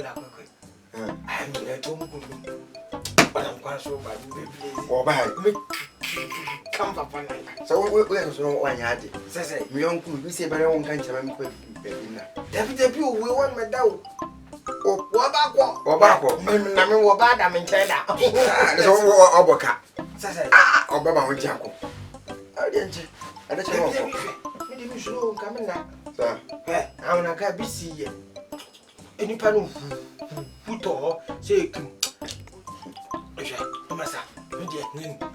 la quick. I'm at home. But I'm quite so bad. Or by Come up on so we're so one yard. Say, we don't say, but I won't catch them. Deputy, we want my dog. Or Back, I'm in China. There's all Oboka. Say, or Baba with Jaco. I didn't know. Coming now. Sir, I'm not going to be see any pan put or say, Massa,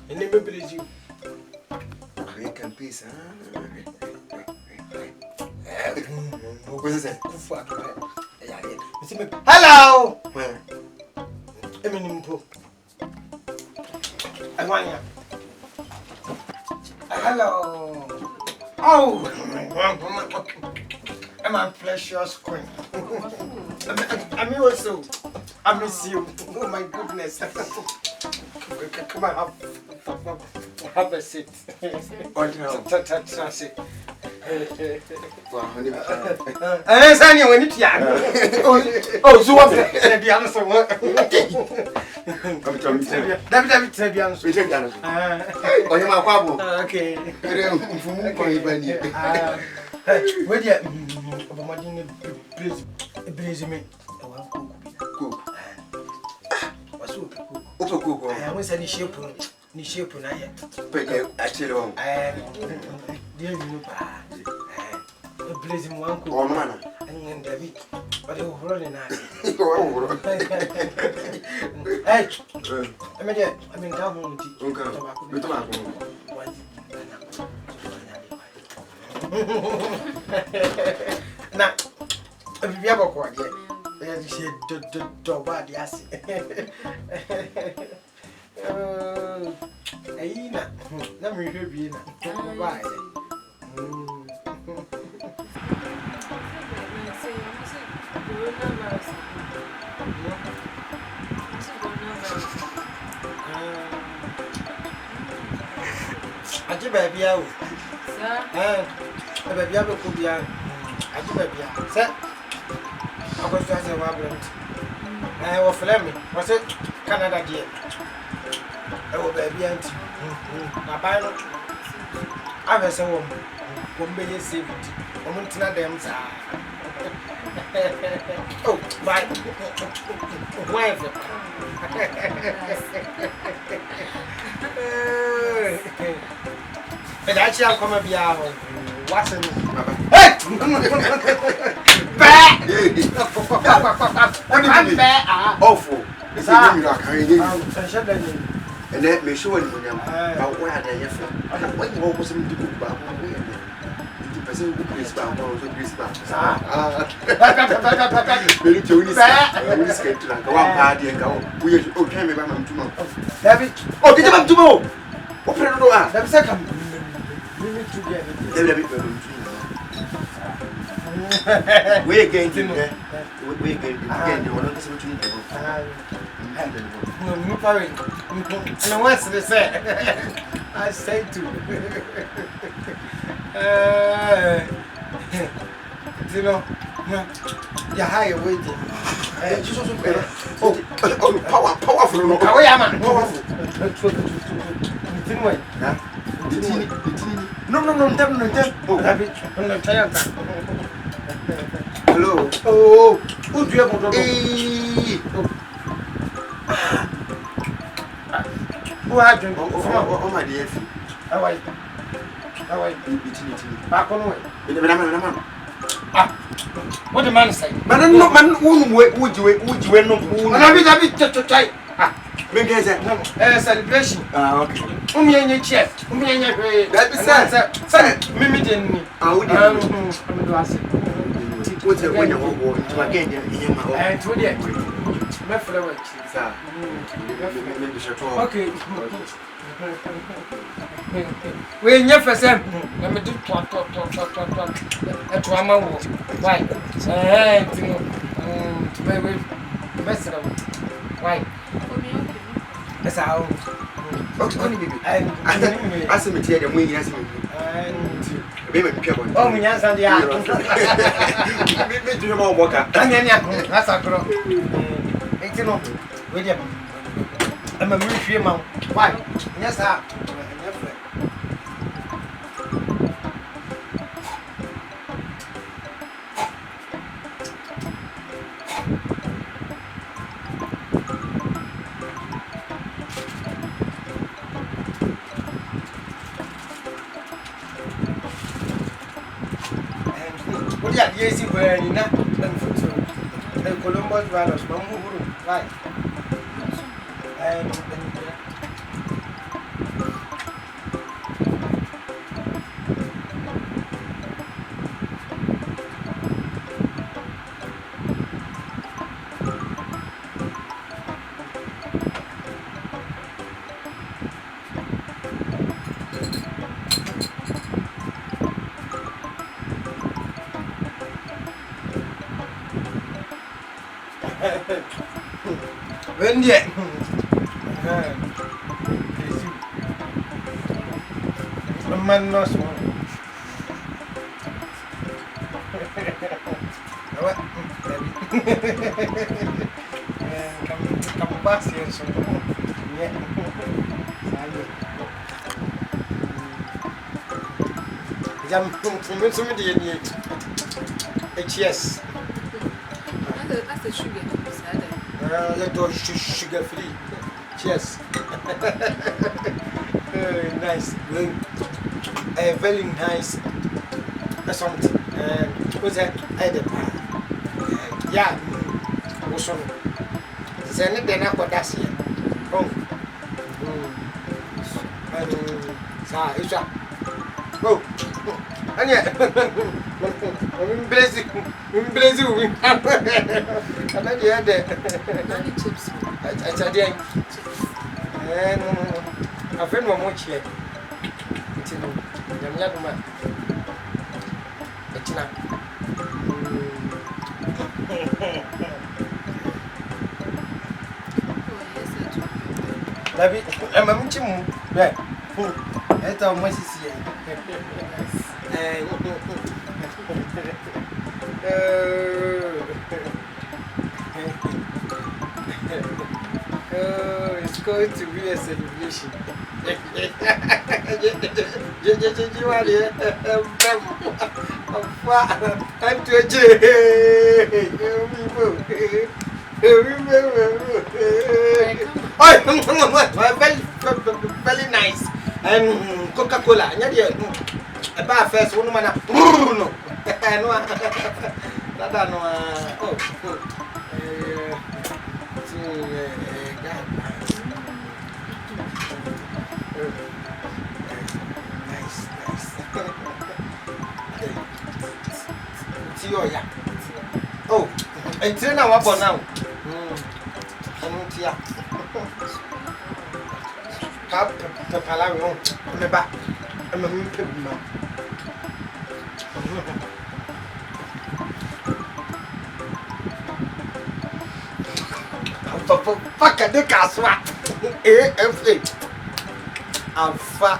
and never believe you. we can peace. What is it? Hello! I want you. Hello. Oh, I'm a precious queen. I'm also. I miss you. Oh my goodness. Come on, have a seat. Sunny, when it's young. Oh, so what? The answer was. Okay. Where you please me. Cook. What's up? Cook. I was any shape. Ni shape na ye. Actually, Dear you, please, one cook. Oh, man. And David, but they were running nice. Hey, I mean, come now, if you ever quite yet, she said, bad, yes. Aina, let me hear you. Why? Aji baby out. Sir. Baby out could be out. Aji baby out. Sir. I was just a wablet. I was Fleming. Was it Canada dear? Oh, baby aunt. My pilot. I was a woman. Woman, saved it. Woman, them. Oh, my wife. And I shall come up here. What's in awful. And let me show you about where they are from. When you almost to go back, I say to you know, you're higher waiting. Powerful. Hello. Oh, who do you have who had you? Oh, my dear. How are you? How are you? Back on way. What the man say? Man, no man, would you not try? Celebration. Okay. Chef. That be said. Mimi didn't. I would what's it when you walk to again? And to the okay. We never said, let me do talk. A drama. Why? To mess it up. Why? That's how. Okay, I see me here, the way you ask me. Be me pia boy. Oh, me nyansa dia. Me do mo boka. Anya nya. Asa kro. Enti no. We dem. Ama me hwie ma. Why? Nyasa. Anya fre. Yeah, yes, you were in that and Columbus Valos, Mamu, right? And when yet, a man knows one. Come back here, so yeah. Jam from somebody in HS. That's the sugar. Let us sugar free. Cheers. Nice. Very nice. That's something. What's that? Yeah. What's on? Send it then up that's here. Oh. It's a. Oh. And yeah. I'm blessing. I'm blessing. I'm not the other. Chips. I said, yeah. And a friend of much here. It's in the young man. It's not. I'm a muchum. That's how much is here. It's going to be a celebration. You are here. I'm to a very nice. And Coca-Cola. A bar first one man. No. Nice. Oh, it's in our one now. Fuck the caswa. Alpha.